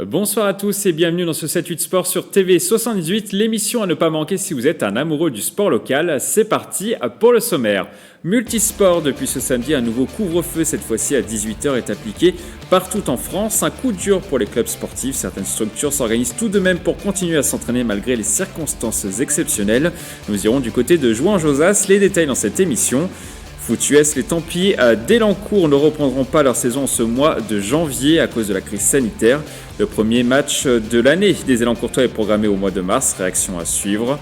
Bonsoir à tous et bienvenue dans ce 7-8 Sport sur TV78, l'émission à ne pas manquer si vous êtes un amoureux du sport local. C'est parti pour le sommaire. Multisport, depuis ce samedi, un nouveau couvre-feu, cette fois-ci à 18h, est appliqué partout en France. Un coup dur pour les clubs sportifs. Certaines structures s'organisent tout de même pour continuer à s'entraîner malgré les circonstances exceptionnelles. Nous irons du côté de Jouan-Josas, les détails dans cette émission. Foot US, les Templiers d'Elancourt ne reprendront pas leur saison en ce mois de janvier à cause de la crise sanitaire. Le premier match de l'année des Elancourtois est programmé au mois de mars, réaction à suivre.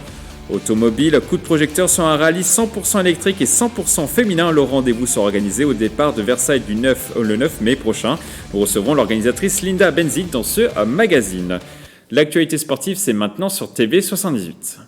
Automobile, coup de projecteur sur un rallye 100% électrique et 100% féminin. Le rendez-vous sera organisé au départ de Versailles le 9 mai prochain. Nous recevrons l'organisatrice Linda Benzik dans ce magazine. L'actualité sportive, c'est maintenant sur TV78.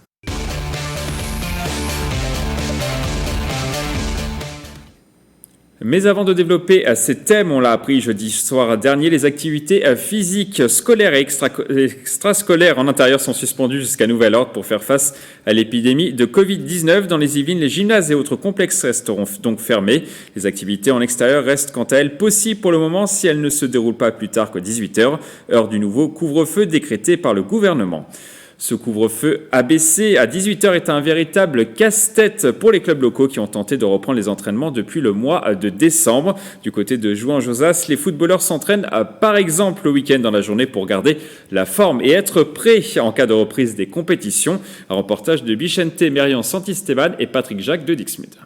Mais avant de développer ces thèmes, on l'a appris jeudi soir dernier, les activités physiques, scolaires et extrascolaires en intérieur sont suspendues jusqu'à nouvel ordre pour faire face à l'épidémie de Covid-19. Dans les Yvelines, les gymnases et autres complexes resteront donc fermés. Les activités en extérieur restent quant à elles possibles pour le moment si elles ne se déroulent pas plus tard qu'à 18h, heure du nouveau couvre-feu décrété par le gouvernement. Ce couvre-feu abaissé à 18h est un véritable casse-tête pour les clubs locaux qui ont tenté de reprendre les entraînements depuis le mois de décembre. Du côté de Jouan-Josas, les footballeurs s'entraînent par exemple le week-end dans la journée pour garder la forme et être prêts en cas de reprise des compétitions. Un reportage de Bichente Merian Santisteban et Patrick Jacques de Dixmude.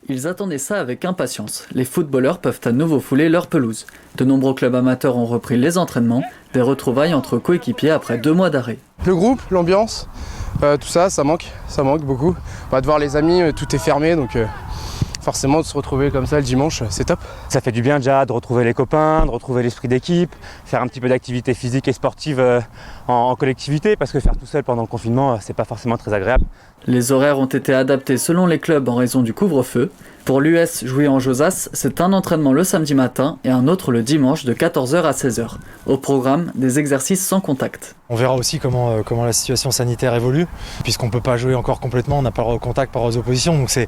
Ils attendaient ça avec impatience. Les footballeurs peuvent à nouveau fouler leur pelouse. De nombreux clubs amateurs ont repris les entraînements, des retrouvailles entre coéquipiers après 2 mois d'arrêt. Le groupe, l'ambiance, tout ça, ça manque beaucoup. De voir les amis, tout est fermé, donc forcément de se retrouver comme ça le dimanche, c'est top. Ça fait du bien déjà de retrouver les copains, de retrouver l'esprit d'équipe, faire un petit peu d'activité physique et sportive en collectivité, parce que faire tout seul pendant le confinement, c'est pas forcément très agréable. Les horaires ont été adaptés selon les clubs en raison du couvre-feu. Pour l'US Jouy-en-Josas, c'est un entraînement le samedi matin et un autre le dimanche de 14h à 16h. Au programme, des exercices sans contact. On verra aussi comment la situation sanitaire évolue, puisqu'on ne peut pas jouer encore complètement, on n'a pas le contact par les oppositions, donc c'est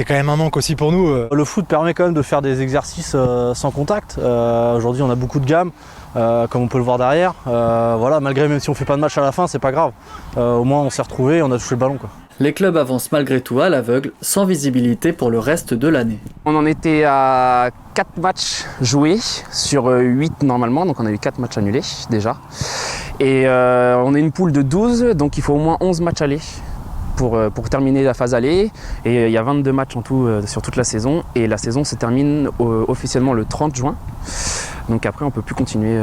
quand même un manque aussi pour nous. Le foot permet quand même de faire des exercices sans contact. Aujourd'hui on a beaucoup de gammes, comme on peut le voir derrière. Malgré, même si on ne fait pas de match à la fin, c'est pas grave. Au moins on s'est retrouvés, on a touché le ballon, quoi. Les clubs avancent malgré tout à l'aveugle, sans visibilité pour le reste de l'année. On en était à 4 matchs joués sur 8 normalement, donc on a eu 4 matchs annulés déjà. Et on est une poule de 12, donc il faut au moins 11 matchs aller pour terminer la phase aller. Et il y a 22 matchs en tout sur toute la saison. Et la saison se termine officiellement le 30 juin. Donc après on ne peut plus continuer,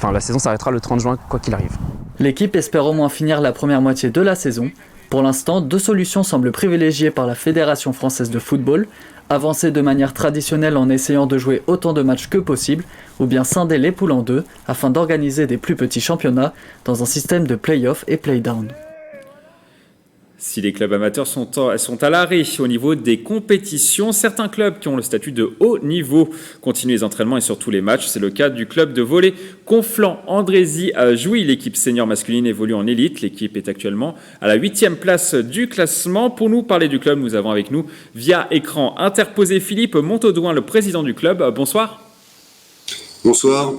la saison s'arrêtera le 30 juin quoi qu'il arrive. L'équipe espère au moins finir la première moitié de la saison. Pour l'instant, 2 solutions semblent privilégiées par la Fédération française de football. Avancer de manière traditionnelle en essayant de jouer autant de matchs que possible, ou bien scinder les poules en 2 afin d'organiser des plus petits championnats dans un système de play-off et play-down. Si les clubs amateurs sont à l'arrêt au niveau des compétitions, certains clubs qui ont le statut de haut niveau continuent les entraînements et surtout les matchs. C'est le cas du club de volley Conflans-Andrézy à Jouy. L'équipe senior masculine évolue en élite. L'équipe est actuellement à la 8e place du classement. Pour nous parler du club, nous avons avec nous via écran interposé Philippe Montaudoin, le président du club. Bonsoir. Bonsoir.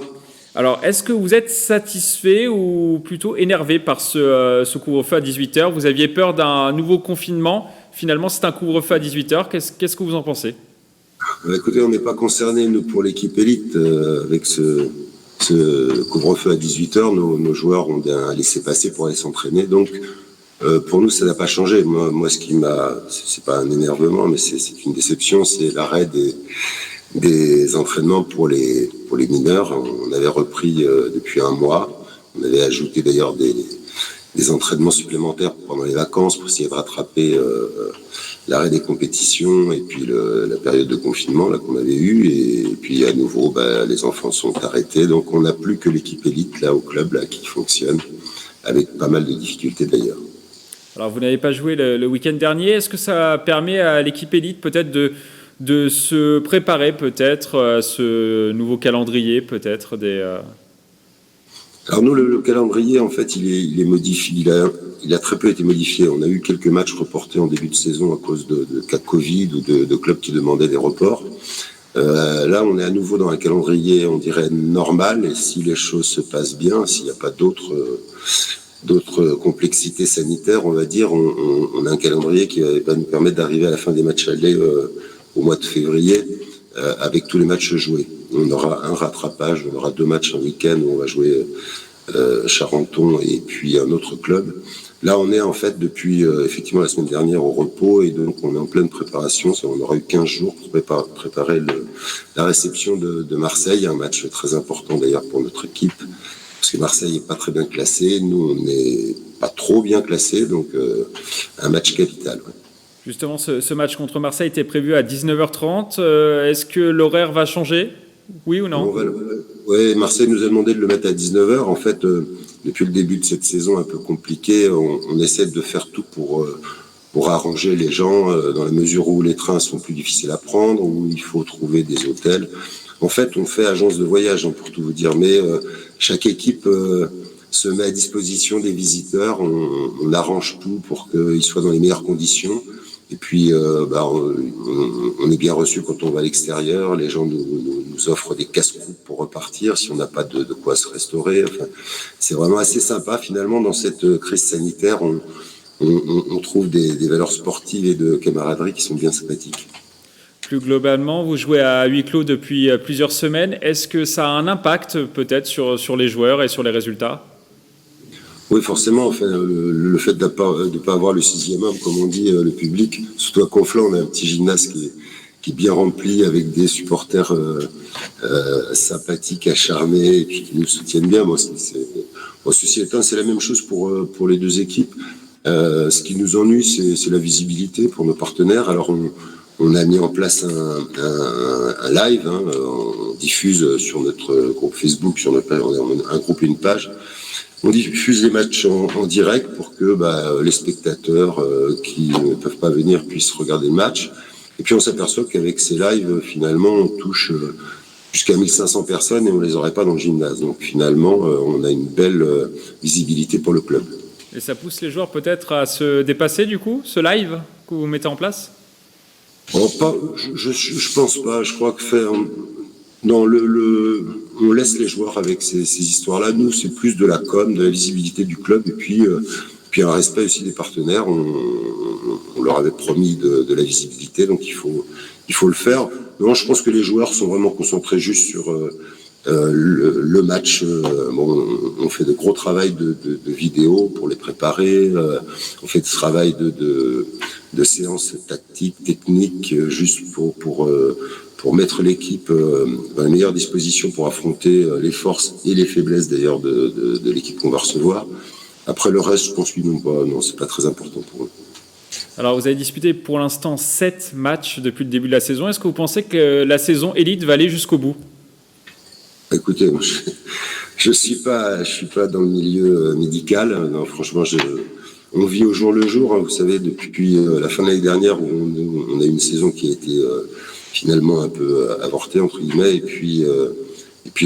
Alors, est-ce que vous êtes satisfait ou plutôt énervé par ce couvre-feu à 18h ? Vous aviez peur d'un nouveau confinement. Finalement, c'est un couvre-feu à 18h. Qu'est-ce que vous en pensez ? Écoutez, on n'est pas concerné, nous, pour l'équipe élite, avec ce couvre-feu à 18h. Nos joueurs ont un laissez-passer pour aller s'entraîner. Donc, pour nous, ça n'a pas changé. Moi, ce qui c'est pas un énervement, mais c'est une déception, c'est l'arrêt des entraînements pour les mineurs. On avait repris depuis un mois. On avait ajouté d'ailleurs des entraînements supplémentaires pendant les vacances pour essayer de rattraper l'arrêt des compétitions et puis la période de confinement là qu'on avait eue. Et puis à nouveau, les enfants sont arrêtés. Donc on n'a plus que l'équipe élite là au club là qui fonctionne avec pas mal de difficultés d'ailleurs. Alors vous n'avez pas joué le week-end dernier. Est-ce que ça permet à l'équipe élite peut-être de se préparer peut-être à ce nouveau calendrier peut-être Alors nous, le calendrier, en fait, il est modifié. Il a très peu été modifié. On a eu quelques matchs reportés en début de saison à cause de cas de Covid ou de clubs qui demandaient des reports. Là, on est à nouveau dans un calendrier, on dirait, normal, et si les choses se passent bien, s'il n'y a pas d'autres complexités sanitaires, on va dire, on a un calendrier qui va nous permettre d'arriver à la fin des matchs allés au mois de février avec tous les matchs joués. On aura un rattrapage, on aura 2 matchs un week-end où on va jouer Charenton et puis un autre club. Là, on est en fait depuis effectivement la semaine dernière au repos, et donc on est en pleine préparation. On aura eu 15 jours pour préparer la réception de Marseille, un match très important d'ailleurs pour notre équipe, parce que Marseille n'est pas très bien classé, nous on n'est pas trop bien classé, donc un match capital. Ouais. Justement, ce match contre Marseille était prévu à 19h30. Est-ce que l'horaire va changer ? Oui ou non ? Oui, Marseille nous a demandé de le mettre à 19h. En fait, depuis le début de cette saison un peu compliquée, on essaie de faire tout pour arranger les gens dans la mesure où les trains sont plus difficiles à prendre, où il faut trouver des hôtels. En fait, on fait agence de voyage, pour tout vous dire, mais chaque équipe se met à disposition des visiteurs. On arrange tout pour qu'ils soient dans les meilleures conditions. Et puis, on est bien reçu quand on va à l'extérieur. Les gens nous offrent des casse-croûtes pour repartir si on n'a pas de quoi se restaurer. Enfin, c'est vraiment assez sympa. Finalement, dans cette crise sanitaire, on trouve des valeurs sportives et de camaraderie qui sont bien sympathiques. Plus globalement, vous jouez à huis clos depuis plusieurs semaines. Est-ce que ça a un impact peut-être sur les joueurs et sur les résultats ? Oui, forcément. Enfin, le fait de ne pas avoir le 6e homme, comme on dit, le public, surtout à Conflans, on a un petit gymnase qui est bien rempli avec des supporters sympathiques, acharnés, et puis qui nous soutiennent bien. Ceci étant, c'est la même chose pour les 2 équipes. Ce qui nous ennuie, c'est la visibilité pour nos partenaires. Alors, on a mis en place un live, on diffuse sur notre groupe Facebook, sur notre page, on a un groupe et une page. On diffuse les matchs en direct pour que les spectateurs qui ne peuvent pas venir puissent regarder le match. Et puis on s'aperçoit qu'avec ces lives, finalement, on touche jusqu'à 1500 personnes et on ne les aurait pas dans le gymnase. Donc finalement, on a une belle visibilité pour le club. Et ça pousse les joueurs peut-être à se dépasser du coup, ce live que vous mettez en place ? Je pense pas. Je crois que non, on laisse les joueurs avec ces histoires-là. Nous, c'est plus de la com, de la visibilité du club, et puis un respect aussi des partenaires. On leur avait promis de la visibilité, donc il faut le faire. Non, je pense que les joueurs sont vraiment concentrés juste sur le match. On fait de gros travail de vidéos pour les préparer. On fait du travail de séances tactiques, techniques, juste pour mettre l'équipe dans les meilleures dispositions pour affronter les forces et les faiblesses d'ailleurs de l'équipe qu'on va recevoir. Après le reste, je pense qu'ils n'ont pas, non, c'est pas très important pour eux. Alors vous avez disputé pour l'instant 7 matchs depuis le début de la saison. Est-ce que vous pensez que la saison élite va aller jusqu'au bout ? Écoutez, je suis pas dans le milieu médical. Non, franchement, on vit au jour le jour. Vous savez, depuis la fin de l'année dernière, où on a eu une saison qui a été finalement un peu avorté entre guillemets, et puis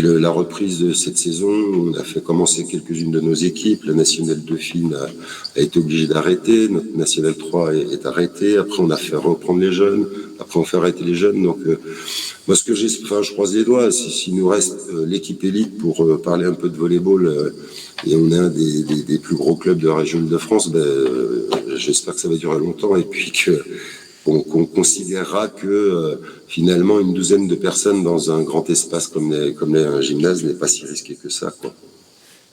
la reprise de cette saison, on a fait commencer quelques-unes de nos équipes. La Nationale Dauphine a été obligée d'arrêter, notre Nationale 3 est arrêtée, après on a fait reprendre les jeunes, après on fait arrêter les jeunes. Donc moi je croise les doigts, s'il nous reste l'équipe élite pour parler un peu de volleyball, et on est un des plus gros clubs de la région de France, j'espère que ça va durer longtemps, et puis qu'on considérera que finalement une douzaine de personnes dans un grand espace comme un gymnase n'est pas si risqué que ça, quoi.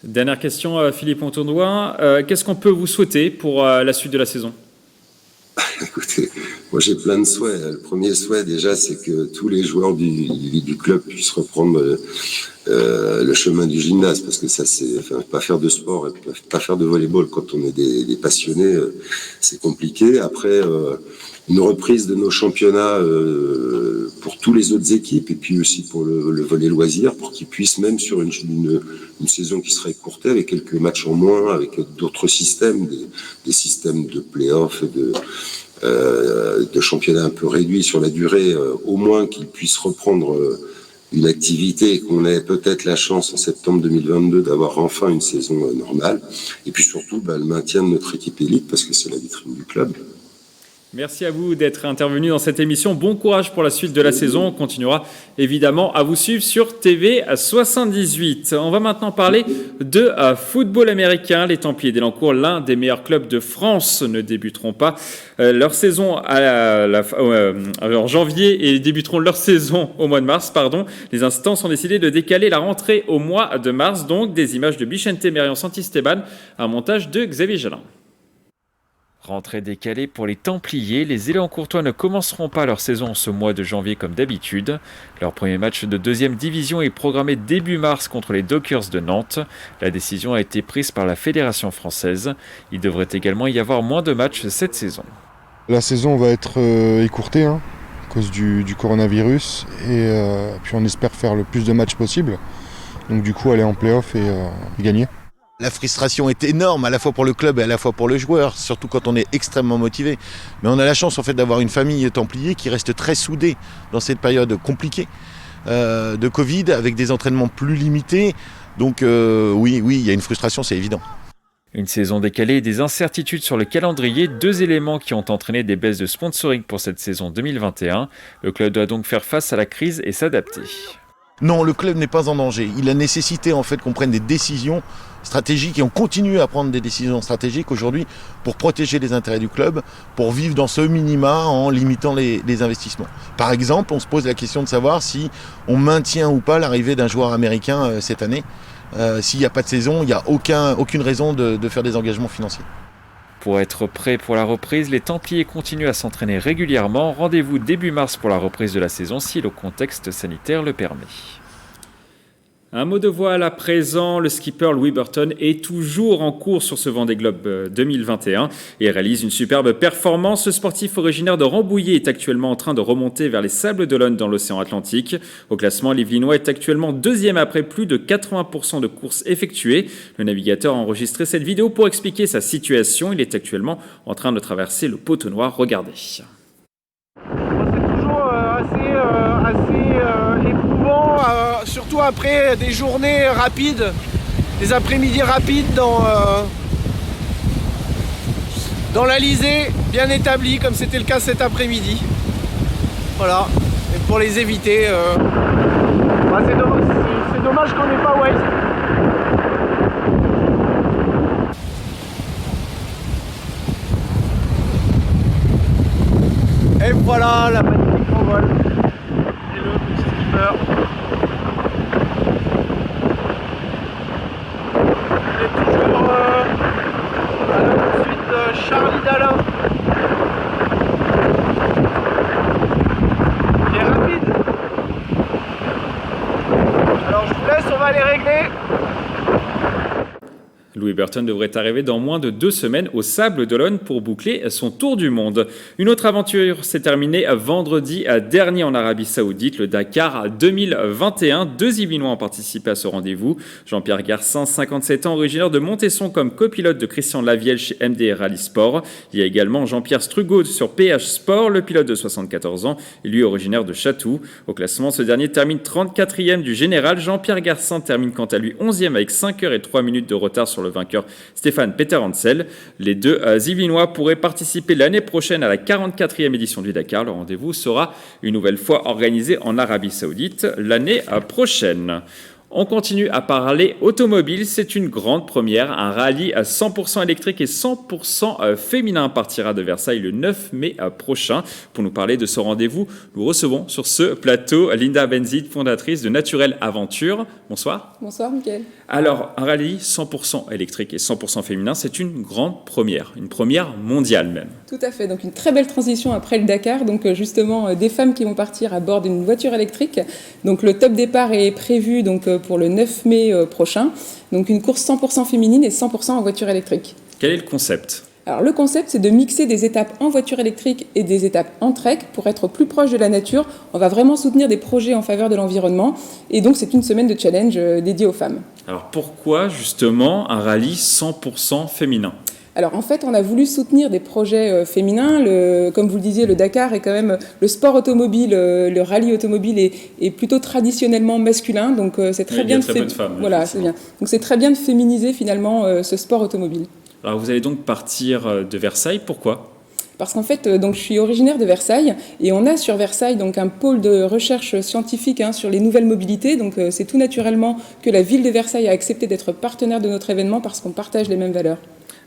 Dernière question, Philippe Antonois. Qu'est-ce qu'on peut vous souhaiter pour la suite de la saison ? Écoutez, moi j'ai plein de souhaits. Le premier souhait déjà, c'est que tous les joueurs du club puissent reprendre le chemin du gymnase, parce que ça, pas faire de sport et pas faire de volleyball quand on est des passionnés, c'est compliqué. Après, une reprise de nos championnats pour toutes les autres équipes, et puis aussi pour le volley loisir, pour qu'ils puissent, même sur une saison qui serait courtée, avec quelques matchs en moins, avec d'autres systèmes, des systèmes de play-off et de championnats un peu réduits sur la durée, au moins qu'ils puissent reprendre une activité, et qu'on ait peut-être la chance en septembre 2022 d'avoir enfin une saison normale, et puis surtout le maintien de notre équipe élite, parce que c'est la vitrine du club. Merci à vous d'être intervenu dans cette émission. Bon courage pour la suite de la saison. On continuera évidemment à vous suivre sur TV 78. On va maintenant parler de football américain. Les Templiers d'Elancourt, l'un des meilleurs clubs de France, ne débuteront pas leur saison en janvier et débuteront leur saison au mois de mars. Les instances ont décidé de décaler la rentrée au mois de mars. Donc des images de Bichente Merian Santisteban, un montage de Xavier Jalin. Rentrée décalée pour les Templiers, les Élancourtois ne commenceront pas leur saison en ce mois de janvier comme d'habitude. Leur premier match de deuxième division est programmé début mars contre les Dockers de Nantes. La décision a été prise par la Fédération française. Il devrait également y avoir moins de matchs cette saison. La saison va être écourtée à cause du coronavirus et puis on espère faire le plus de matchs possible. Donc du coup aller en play-off et gagner. La frustration est énorme, à la fois pour le club et à la fois pour le joueur, surtout quand on est extrêmement motivé. Mais on a la chance en fait d'avoir une famille Templier qui reste très soudée dans cette période compliquée de Covid, avec des entraînements plus limités. Donc oui, il y a une frustration, c'est évident. Une saison décalée et des incertitudes sur le calendrier, deux éléments qui ont entraîné des baisses de sponsoring pour cette saison 2021. Le club doit donc faire face à la crise et s'adapter. Non, le club n'est pas en danger. Il a nécessité en fait qu'on prenne des décisions stratégiques et on continue à prendre des décisions stratégiques aujourd'hui pour protéger les intérêts du club, pour vivre dans ce minima en limitant les investissements. Par exemple, on se pose la question de savoir si on maintient ou pas l'arrivée d'un joueur américain cette année. S'il n'y a pas de saison, il n'y a aucune raison de faire des engagements financiers. Pour être prêt pour la reprise, les Templiers continuent à s'entraîner régulièrement. Rendez-vous début mars pour la reprise de la saison si le contexte sanitaire le permet. Un mot de voile à présent, le skipper Louis Burton est toujours en course sur ce Vendée Globe 2021 et réalise une superbe performance. Le sportif originaire de Rambouillet est actuellement en train de remonter vers les Sables d'Olonne dans l'océan Atlantique. Au classement, l'Yvelinois est actuellement deuxième après plus de 80% de courses effectuées. Le navigateur a enregistré cette vidéo pour expliquer sa situation. Il est actuellement en train de traverser le poteau noir. Regardez. C'est toujours assez éprouvant, surtout après des journées rapides, des après-midi rapides dans l'Alizé, bien établie comme c'était le cas cet après-midi. Voilà, et pour les éviter, c'est dommage qu'on n'ait pas Waze. Et voilà la magnifique envol. Et le petit skipper. Et toujours à la poursuite Charlie Dalin. Il est rapide. Alors je vous laisse, on va les régler. Louis Burton devrait arriver dans moins de 2 semaines aux Sables d'Olonne pour boucler son tour du monde. Une autre aventure s'est terminée vendredi dernier en Arabie Saoudite, le Dakar 2021. 2 Yvelinois ont participé à ce rendez-vous. Jean-Pierre Garcin, 57 ans, originaire de Montesson comme copilote de Christian Lavielle chez MD Rally Sport. Il y a également Jean-Pierre Strugaud sur PH Sport, le pilote de 74 ans, et lui originaire de Chatou. Au classement, ce dernier termine 34e du général. Jean-Pierre Garcin termine quant à lui 11e avec 5 heures et 3 minutes de retard sur le vainqueur Stéphane Peter-Hansel. Les deux Yvelinois pourraient participer l'année prochaine à la 44e édition du Dakar. Le rendez-vous sera une nouvelle fois organisé en Arabie Saoudite l'année prochaine. On continue à parler automobile, c'est une grande première. Un rallye à 100% électrique et 100% féminin partira de Versailles le 9 mai prochain. Pour nous parler de ce rendez-vous, nous recevons sur ce plateau Linda Benzit, fondatrice de Naturel Aventure. Bonsoir. Bonsoir, Mickaël. Alors, un rallye 100% électrique et 100% féminin, c'est une grande première, une première mondiale même. Tout à fait, donc une très belle transition après le Dakar. Donc justement, des femmes qui vont partir à bord d'une voiture électrique. Donc le top départ est prévu donc, pour le 9 mai prochain. Donc une course 100% féminine et 100% en voiture électrique. Quel est le concept ? Alors le concept, c'est de mixer des étapes en voiture électrique et des étapes en trek pour être plus proche de la nature. On va vraiment soutenir des projets en faveur de l'environnement. Et donc c'est une semaine de challenge dédiée aux femmes. Alors pourquoi justement un rallye 100% féminin ? Alors en fait, on a voulu soutenir des projets féminins. Comme vous le disiez, le Dakar est quand même le sport automobile, le rallye automobile est plutôt traditionnellement masculin, donc c'est très bien. Il y a très peu de femmes. Voilà, c'est bien. Donc c'est très bien de féminiser finalement ce sport automobile. Alors vous allez donc partir de Versailles. Pourquoi ? parce qu'en fait, donc, je suis originaire de Versailles et on a sur Versailles donc, un pôle de recherche scientifique sur les nouvelles mobilités. Donc c'est tout naturellement que la ville de Versailles a accepté d'être partenaire de notre événement parce qu'on partage les mêmes valeurs.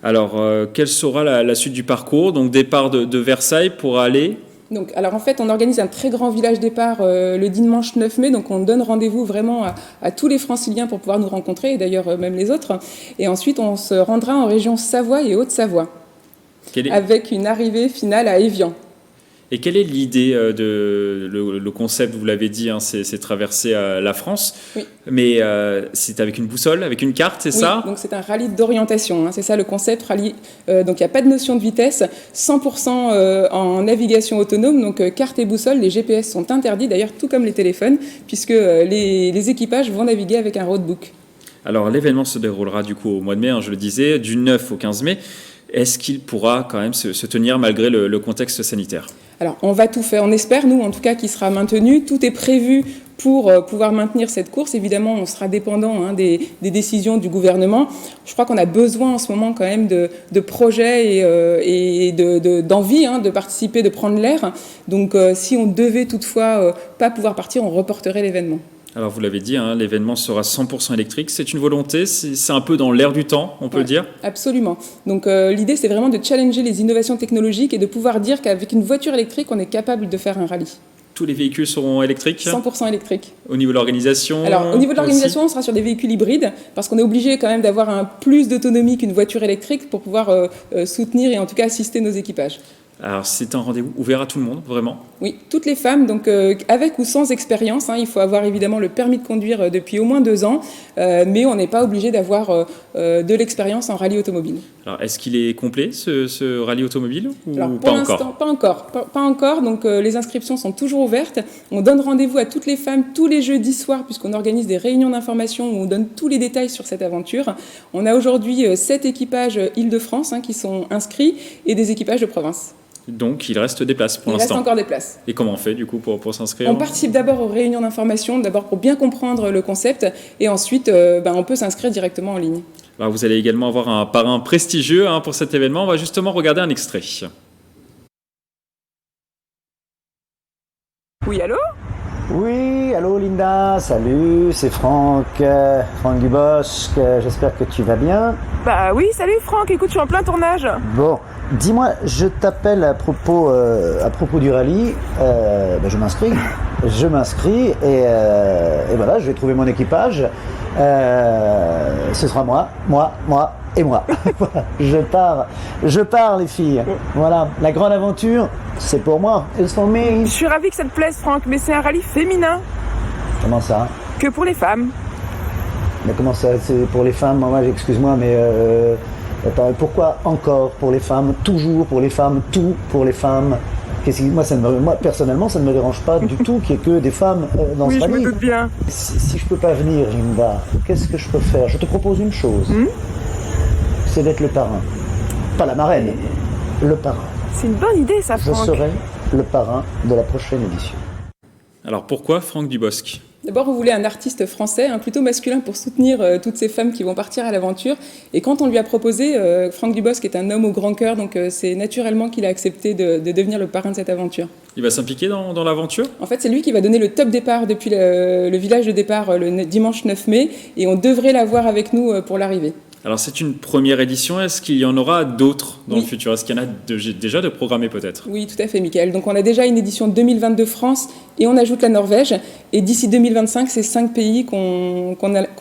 Alors, quelle sera la suite du parcours? Donc départ de Versailles pour aller... Donc, alors en fait, on organise un très grand village départ le dimanche 9 mai, donc on donne rendez-vous vraiment à tous les franciliens pour pouvoir nous rencontrer, et d'ailleurs même les autres. Et ensuite, on se rendra en région Savoie et Haute-Savoie, avec une arrivée finale à Évian. Et quelle est l'idée le concept, vous l'avez dit, c'est traverser la France, oui. Mais c'est avec une boussole, avec une carte, c'est ça? Donc c'est un rallye d'orientation, c'est ça le concept, rallye. Donc il n'y a pas de notion de vitesse, 100% en navigation autonome, donc carte et boussole, les GPS sont interdits, d'ailleurs tout comme les téléphones, puisque les équipages vont naviguer avec un roadbook. Alors l'événement se déroulera du coup au mois de mai, je le disais, du 9 au 15 mai. Est-ce qu'il pourra quand même se tenir malgré le contexte sanitaire? Alors, on va tout faire. On espère, nous, en tout cas, qu'il sera maintenu. Tout est prévu pour pouvoir maintenir cette course. Évidemment, on sera dépendant des décisions du gouvernement. Je crois qu'on a besoin en ce moment quand même de projets et d'envie de participer, de prendre l'air. Donc, si on devait toutefois pas pouvoir partir, on reporterait l'événement. Alors vous l'avez dit, l'événement sera 100% électrique. C'est une volonté, c'est un peu dans l'air du temps, on peut le dire? Absolument. Donc l'idée, c'est vraiment de challenger les innovations technologiques et de pouvoir dire qu'avec une voiture électrique, on est capable de faire un rallye. Tous les véhicules seront électriques? 100% électriques. Au niveau de l'organisation? Alors, au niveau de l'organisation, on sera sur des véhicules hybrides, parce qu'on est obligé quand même d'avoir un plus d'autonomie qu'une voiture électrique pour pouvoir soutenir et en tout cas assister nos équipages. Alors, c'est un rendez-vous ouvert à tout le monde, vraiment? Oui, toutes les femmes, donc avec ou sans expérience. Il faut avoir évidemment le permis de conduire depuis au moins 2 ans, mais on n'est pas obligé d'avoir de l'expérience en rallye automobile. Alors, est-ce qu'il est complet, ce rallye automobile, ou alors, pour l'instant, pas encore. Donc, les inscriptions sont toujours ouvertes. On donne rendez-vous à toutes les femmes tous les jeudis soirs, puisqu'on organise des réunions d'information où on donne tous les détails sur cette aventure. On a aujourd'hui 7 équipages Île-de-France qui sont inscrits et des équipages de province. Donc, il reste des places pour l'instant. Il reste encore des places. Et comment on fait, du coup, pour s'inscrire? On participe d'abord aux réunions d'information, d'abord pour bien comprendre le concept, et ensuite, on peut s'inscrire directement en ligne. Alors, vous allez également avoir un parrain prestigieux pour cet événement. On va justement regarder un extrait. Oui, allô? Oui, allô Linda, salut, c'est Franck Dubosc, j'espère que tu vas bien. Bah oui, salut Franck, écoute, je suis en plein tournage. Bon, dis-moi, je t'appelle à propos du rallye, je m'inscris et voilà, je vais trouver mon équipage, ce sera moi et moi. Je pars les filles, voilà, la grande aventure, c'est pour moi, it's for me. Je suis ravie que ça te plaise Franck, mais c'est un rallye féminin. Comment ça? Que pour les femmes. Mais comment ça, c'est pour les femmes? Moi, excuse-moi, mais pourquoi encore pour les femmes? Toujours pour les femmes, tout pour les femmes? Moi, personnellement, ça ne me dérange pas du tout qu'il n'y ait que des femmes dans ce rallye. Oui, je me doute bien. Si je ne peux pas venir, Linda, qu'est-ce que je peux faire? Je te propose une chose. C'est d'être le parrain. Pas la marraine, le parrain. C'est une bonne idée, ça, Franck. Je serai le parrain de la prochaine édition. Alors, pourquoi Franck Dubosc? D'abord, on voulait un artiste français, plutôt masculin, pour soutenir toutes ces femmes qui vont partir à l'aventure. Et quand on lui a proposé, Franck Dubosc est un homme au grand cœur, donc c'est naturellement qu'il a accepté de devenir le parrain de cette aventure. Il va s'impliquer dans l'aventure? En fait, c'est lui qui va donner le top départ depuis le village de départ le dimanche 9 mai, et on devrait l'avoir avec nous pour l'arrivée. Alors, c'est une première édition. Est-ce qu'il y en aura d'autres dans le futur? Est-ce qu'il y en a déjà de programmés peut-être? Oui, tout à fait, Mickaël. Donc, on a déjà une édition 2022 France et on ajoute la Norvège. Et d'ici 2025, c'est 5 pays qu'on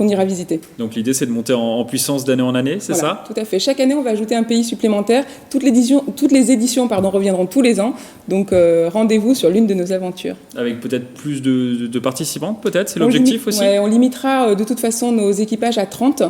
ira visiter. Donc, l'idée, c'est de monter en puissance d'année en année, c'est ça? Tout à fait. Chaque année, on va ajouter un pays supplémentaire. Toutes les éditions reviendront tous les ans. Donc, rendez-vous sur l'une de nos aventures. Avec peut-être plus de participantes, peut-être? C'est l'objectif aussi? Oui, on limitera de toute façon nos équipages à 30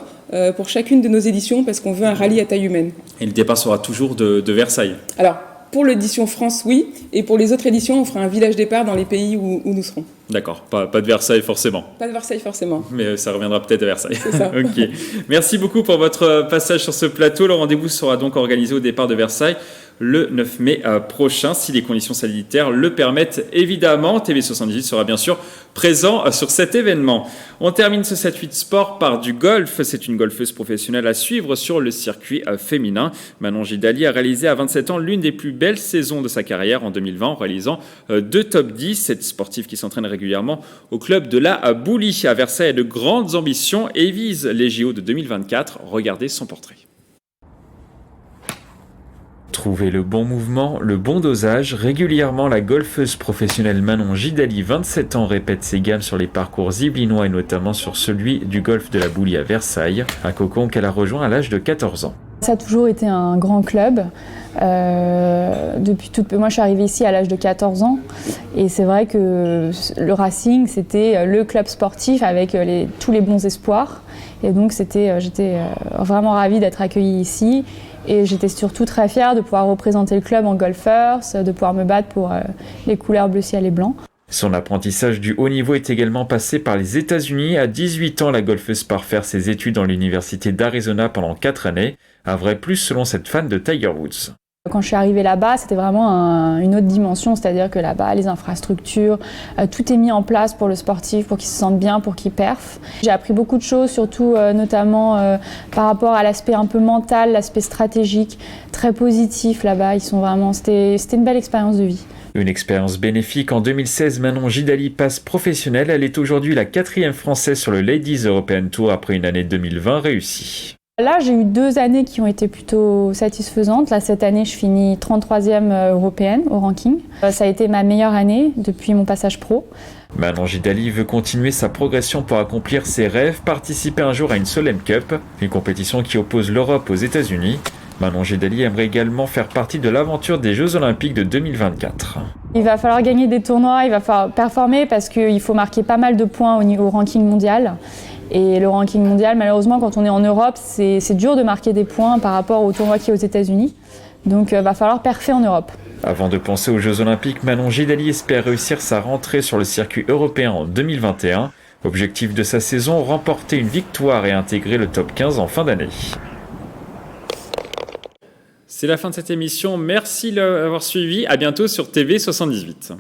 pour chacune de nos éditions parce qu'on veut un rallye à taille humaine. Et le départ sera toujours de Versailles? Alors, pour l'édition France, oui. Et pour les autres éditions, on fera un village départ dans les pays où nous serons. D'accord, pas de Versailles forcément. Pas de Versailles forcément. Mais ça reviendra peut-être à Versailles. C'est ça. Ok. Merci beaucoup pour votre passage sur ce plateau. Le rendez-vous sera donc organisé au départ de Versailles. le 9 mai prochain, si les conditions sanitaires le permettent évidemment. TV78 sera bien sûr présent sur cet événement. On termine ce 7-8 sport par du golf. C'est une golfeuse professionnelle à suivre sur le circuit féminin. Manon Gidali a réalisé à 27 ans l'une des plus belles saisons de sa carrière en 2020 en réalisant 2 top 10. Cette sportive qui s'entraîne régulièrement au club de la Boulie à Versailles a de grandes ambitions et vise les JO de 2024. Regardez son portrait. Trouver le bon mouvement, le bon dosage. Régulièrement, la golfeuse professionnelle Manon Gidali, 27 ans, répète ses gammes sur les parcours yvelinois et notamment sur celui du golf de la Boulie à Versailles, un cocon qu'elle a rejoint à l'âge de 14 ans. Ça a toujours été un grand club. Moi, je suis arrivée ici à l'âge de 14 ans et c'est vrai que le Racing, c'était le club sportif avec tous les bons espoirs. Et donc, j'étais vraiment ravie d'être accueillie ici. Et j'étais surtout très fière de pouvoir représenter le club en golfers, de pouvoir me battre pour les couleurs bleu ciel et blanc. Son apprentissage du haut niveau est également passé par les États-Unis. À 18 ans, la golfeuse part faire ses études dans l'université d'Arizona pendant 4 années. Un vrai plus selon cette fan de Tiger Woods. Quand je suis arrivée là-bas, c'était vraiment une autre dimension, c'est-à-dire que là-bas, les infrastructures, tout est mis en place pour le sportif, pour qu'il se sente bien, pour qu'il perfe. J'ai appris beaucoup de choses, surtout notamment par rapport à l'aspect un peu mental, l'aspect stratégique, très positif là-bas. C'était une belle expérience de vie. Une expérience bénéfique. En 2016, Manon Gidali passe professionnelle. Elle est aujourd'hui la 4e Française sur le Ladies European Tour après une année 2020 réussie. Là, j'ai eu 2 années qui ont été plutôt satisfaisantes. Là, cette année, je finis 33e européenne au ranking. Ça a été ma meilleure année depuis mon passage pro. Manon Gidali veut continuer sa progression pour accomplir ses rêves, participer un jour à une Solheim Cup, une compétition qui oppose l'Europe aux États-Unis. Manon Gidali aimerait également faire partie de l'aventure des Jeux Olympiques de 2024. Il va falloir gagner des tournois, il va falloir performer parce qu'il faut marquer pas mal de points au ranking mondial. Et le ranking mondial, malheureusement, quand on est en Europe, c'est dur de marquer des points par rapport au tournoi qui est aux États-Unis. Donc, il va falloir perfer en Europe. Avant de penser aux Jeux Olympiques, Manon Gidali espère réussir sa rentrée sur le circuit européen en 2021. Objectif de sa saison, remporter une victoire et intégrer le top 15 en fin d'année. C'est la fin de cette émission. Merci de l'avoir suivi. À bientôt sur TV78.